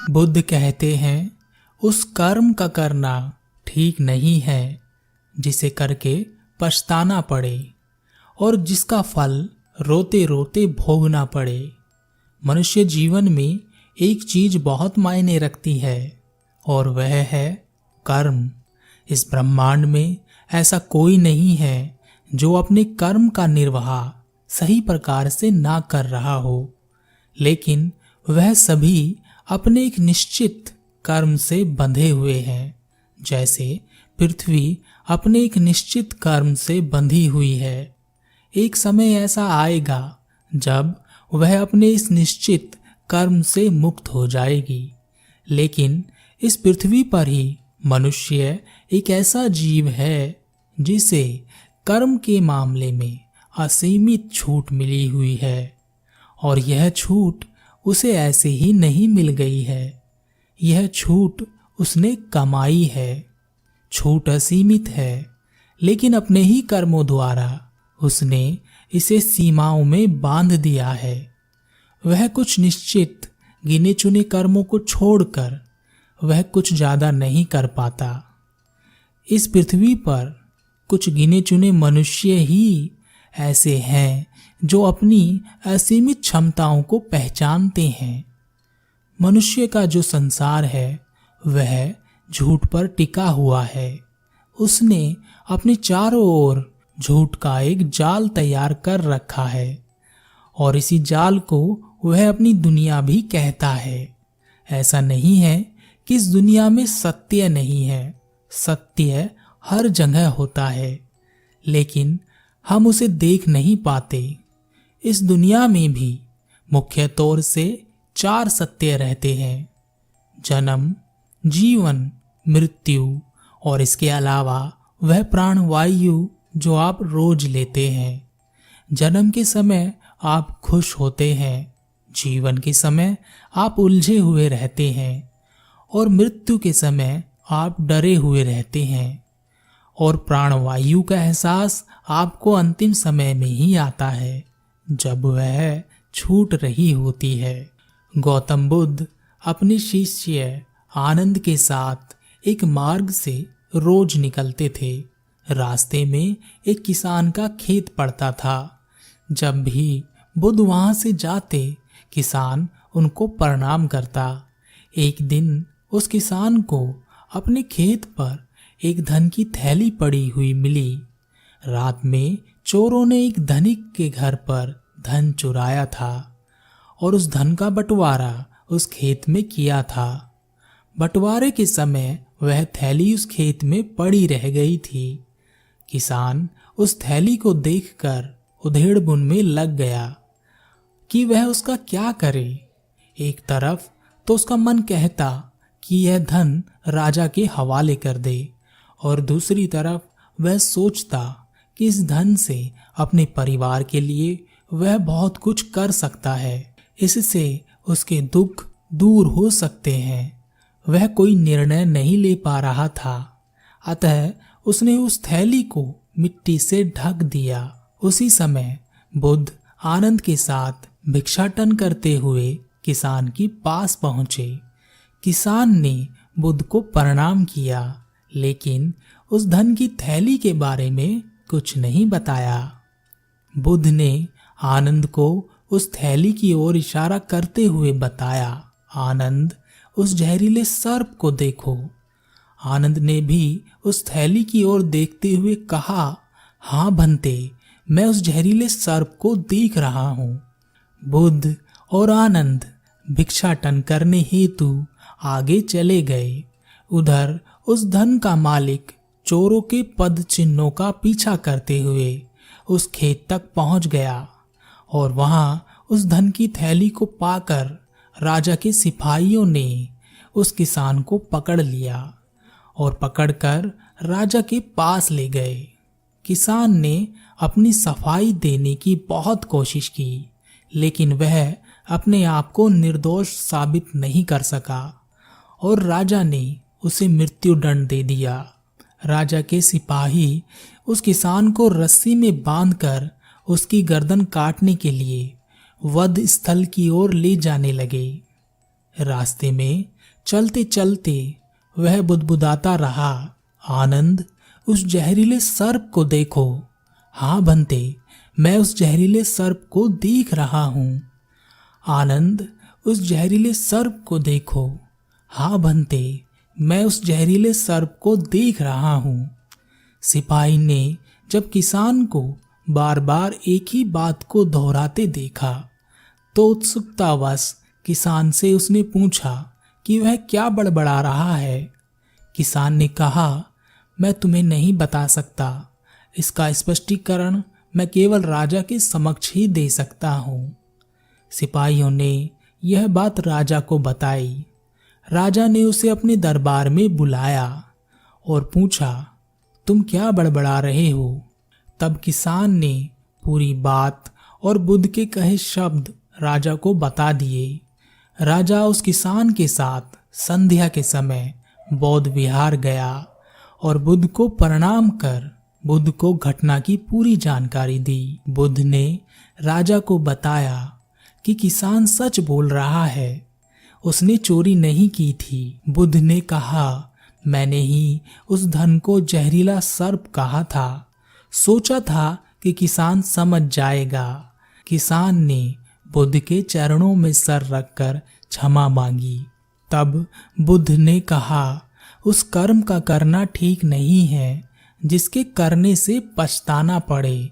बुद्ध कहते हैं उस कर्म का करना ठीक नहीं है जिसे करके पछताना पड़े और जिसका फल रोते रोते भोगना पड़े। मनुष्य जीवन में एक चीज बहुत मायने रखती है और वह है कर्म। इस ब्रह्मांड में ऐसा कोई नहीं है जो अपने कर्म का निर्वाह सही प्रकार से ना कर रहा हो, लेकिन वह सभी अपने एक निश्चित कर्म से बंधे हुए हैं। जैसे पृथ्वी अपने एक निश्चित कर्म से बंधी हुई है। एक समय ऐसा आएगा जब वह अपने इस निश्चित कर्म से मुक्त हो जाएगी। लेकिन इस पृथ्वी पर ही मनुष्य एक ऐसा जीव है जिसे कर्म के मामले में असीमित छूट मिली हुई है, और यह छूट उसे ऐसे ही नहीं मिल गई है। यह छूट उसने कमाई है। छूट असीमित है, लेकिन अपने ही कर्मों द्वारा उसने इसे सीमाओं में बांध दिया है। वह कुछ निश्चित गिने चुने कर्मों को छोड़कर वह कुछ ज्यादा नहीं कर पाता। इस पृथ्वी पर कुछ गिने चुने मनुष्य ही ऐसे हैं जो अपनी असीमित क्षमताओं को पहचानते हैं। मनुष्य का जो संसार है वह झूठ पर टिका हुआ है। उसने अपने चारों ओर झूठ का एक जाल तैयार कर रखा है और इसी जाल को वह अपनी दुनिया भी कहता है। ऐसा नहीं है कि इस दुनिया में सत्य नहीं है। सत्य हर जगह होता है, लेकिन हम उसे देख नहीं पाते। इस दुनिया में भी मुख्य तौर से 4 सत्य रहते हैं: जन्म, जीवन, मृत्यु और इसके अलावा वह प्राणवायु जो आप रोज लेते हैं। जन्म के समय आप खुश होते हैं, जीवन के समय आप उलझे हुए रहते हैं और मृत्यु के समय आप डरे हुए रहते हैं। और प्राणवायु का एहसास आपको अंतिम समय में ही आता है जब वह छूट रही होती है। गौतम बुद्ध अपने शिष्य आनंद के साथ एक मार्ग से रोज निकलते थे। रास्ते में एक किसान का खेत पड़ता था। जब भी बुद्ध वहां से जाते, किसान उनको प्रणाम करता। एक दिन उस किसान को अपने खेत पर एक धन की थैली पड़ी हुई मिली। रात में चोरों ने एक धनिक के घर पर धन चुराया था और उस धन का बंटवारा उस खेत में किया था। बंटवारे के समय वह थैली उस खेत में पड़ी रह गई थी। किसान उस थैली को देखकर उधेड़-बुन में लग गया कि वह उसका क्या करे। एक तरफ तो उसका मन कहता कि यह धन राजा के हवाले कर दे, और दूसरी तरफ वह सोचता कि इस धन से अपने परिवार के लिए वह बहुत कुछ कर सकता है। इससे उसके दुख दूर हो सकते हैं। वह कोई निर्णय नहीं ले पा रहा था, अतः उसने उस थैली को मिट्टी से ढक दिया। उसी समय बुद्ध आनंद के साथ भिक्षाटन करते हुए किसान के पास पहुंचे। किसान ने बुद्ध को प्रणाम किया, लेकिन उस धन की थैली के बारे में कुछ नहीं बताया। बुद्ध ने आनंद को उस थैली की ओर इशारा करते हुए बताया, आनंद, उस जहरीले सर्प को देखो। आनंद ने भी उस थैली की ओर देखते हुए कहा, हाँ भंते, मैं उस जहरीले सर्प को देख रहा हूँ। बुद्ध और आनंद भिक्षाटन करने हेतु आगे चले गए। उधर उस धन का मालिक चोरों के पद चिन्हों का पीछा करते हुए उस खेत तक पहुंच गया और वहां उस धन की थैली को पाकर राजा के सिपाहियों ने उस किसान को पकड़ लिया और पकड़कर राजा के पास ले गए। किसान ने अपनी सफाई देने की बहुत कोशिश की, लेकिन वह अपने आप को निर्दोष साबित नहीं कर सका और राजा ने उसे मृत्यु दंड दे दिया। राजा के सिपाही उस किसान को रस्सी में बांधकर उसकी गर्दन काटने के लिए वध स्थल की ओर ले जाने लगे। रास्ते में चलते चलते वह बुदबुदाता रहा, आनंद, उस जहरीले सर्प को देखो। हाँ बंते, मैं उस जहरीले सर्प को देख रहा हूँ। आनंद, उस जहरीले सर्प को देखो। हाँ बंते, मैं उस जहरीले सर्प को देख रहा हूँ। सिपाही ने जब किसान को बार बार एक ही बात को दोहराते देखा तो उत्सुकतावश किसान से उसने पूछा कि वह क्या बड़बड़ा रहा है। किसान ने कहा, मैं तुम्हें नहीं बता सकता, इसका स्पष्टीकरण मैं केवल राजा के समक्ष ही दे सकता हूँ। सिपाहियों ने यह बात राजा को बताई। राजा ने उसे अपने दरबार में बुलाया और पूछा, तुम क्या बड़बड़ा रहे हो? तब किसान ने पूरी बात और बुद्ध के कहे शब्द राजा को बता दिए। राजा उस किसान के साथ संध्या के समय बौद्ध विहार गया और बुद्ध को प्रणाम कर बुद्ध को घटना की पूरी जानकारी दी। बुद्ध ने राजा को बताया कि किसान सच बोल रहा है, उसने चोरी नहीं की थी। बुद्ध ने कहा, मैंने ही उस धन को जहरीला सर्प कहा था, सोचा था कि किसान समझ जाएगा। किसान ने बुद्ध के चरणों में सर रखकर क्षमा मांगी। तब बुद्ध ने कहा, उस कर्म का करना ठीक नहीं है जिसके करने से पछताना पड़े,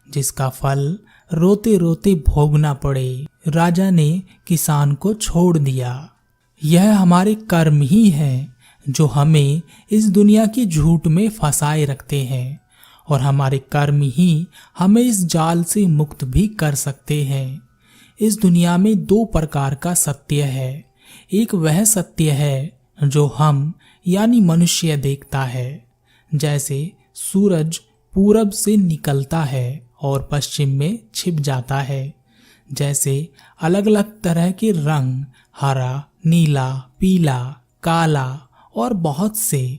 जिसका फल रोते रोते भोगना पड़े। राजा ने किसान को छोड़ दिया। यह हमारे कर्म ही हैं जो हमें इस दुनिया की झूठ में फंसाए रखते हैं और हमारे कर्म ही हमें इस जाल से मुक्त भी कर सकते हैं। इस दुनिया में दो प्रकार का सत्य है। एक वह सत्य है जो हम यानी मनुष्य देखता है, जैसे सूरज पूरब से निकलता है और पश्चिम में छिप जाता है। जैसे अलग अलग तरह के रंग, हरा, नीला, पीला, काला और बहुत से।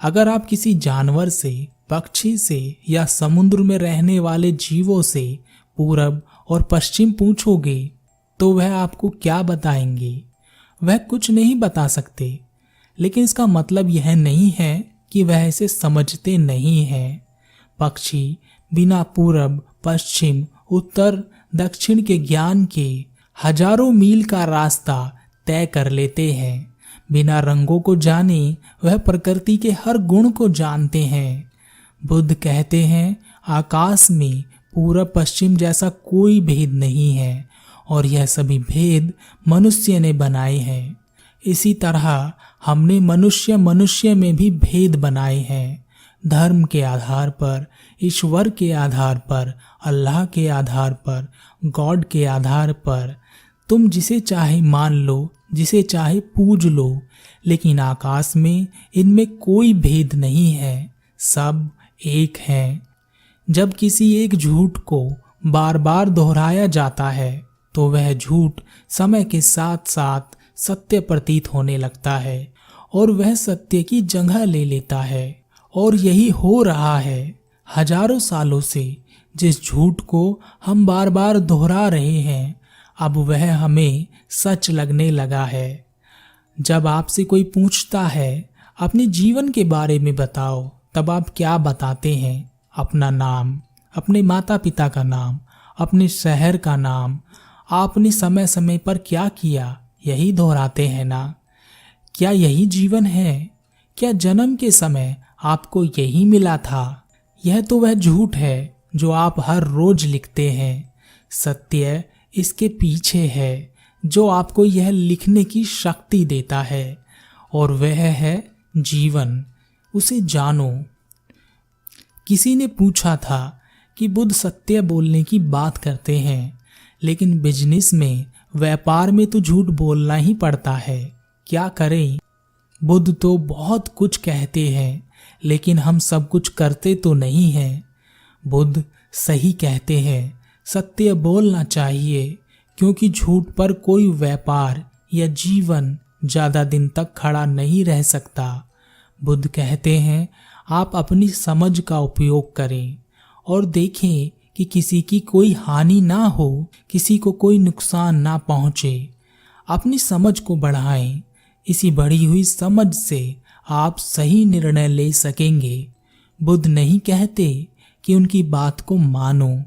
अगर आप किसी जानवर से, पक्षी से या समुद्र में रहने वाले जीवों से पूरब और पश्चिम पूछोगे तो वह आपको क्या बताएंगे? वह कुछ नहीं बता सकते। लेकिन इसका मतलब यह नहीं है कि वह इसे समझते नहीं हैं। पक्षी बिना पूरब, पश्चिम, उत्तर, दक्षिण के ज्ञान के हजारों मील का रास्ता तय कर लेते हैं। बिना रंगों को जाने वह प्रकृति के हर गुण को जानते हैं। बुद्ध कहते हैं, आकाश में पूरब पश्चिम जैसा कोई भेद नहीं है और यह सभी भेद मनुष्य ने बनाए हैं। इसी तरह हमने मनुष्य में भी भेद बनाए हैं, धर्म के आधार पर, ईश्वर के आधार पर, अल्लाह के आधार पर, गॉड के आधार पर। तुम जिसे चाहे मान लो, जिसे चाहे पूज लो, लेकिन आकाश में इनमें कोई भेद नहीं है, सब एक हैं। जब किसी एक झूठ को बार बार दोहराया जाता है तो वह झूठ समय के साथ साथ सत्य प्रतीत होने लगता है और वह सत्य की जगह ले लेता है। और यही हो रहा है हजारों सालों से। जिस झूठ को हम बार बार दोहरा रहे हैं, अब वह हमें सच लगने लगा है। जब आपसे कोई पूछता है अपने जीवन के बारे में बताओ, तब आप क्या बताते हैं? अपना नाम, अपने माता पिता का नाम, अपने शहर का नाम, आपने समय समय पर क्या किया, यही दोहराते हैं ना? क्या यही जीवन है? क्या जन्म के समय आपको यही मिला था? यह तो वह झूठ है जो आप हर रोज लिखते हैं। सत्य इसके पीछे है जो आपको यह लिखने की शक्ति देता है, और वह है जीवन। उसे जानो। किसी ने पूछा था कि बुद्ध सत्य बोलने की बात करते हैं, लेकिन बिजनेस में, व्यापार में तो झूठ बोलना ही पड़ता है, क्या करें? बुद्ध तो बहुत कुछ कहते हैं, लेकिन हम सब कुछ करते तो नहीं हैं। बुद्ध सही कहते हैं, सत्य बोलना चाहिए, क्योंकि झूठ पर कोई व्यापार या जीवन ज्यादा दिन तक खड़ा नहीं रह सकता। बुद्ध कहते हैं, आप अपनी समझ का उपयोग करें और देखें कि किसी की कोई हानि ना हो, किसी को कोई नुकसान ना पहुंचे। अपनी समझ को बढ़ाएं, इसी बढ़ी हुई समझ से आप सही निर्णय ले सकेंगे। बुद्ध नहीं कहते कि उनकी बात को मानो,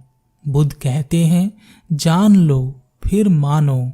बुद्ध कहते हैं जान लो फिर मानो।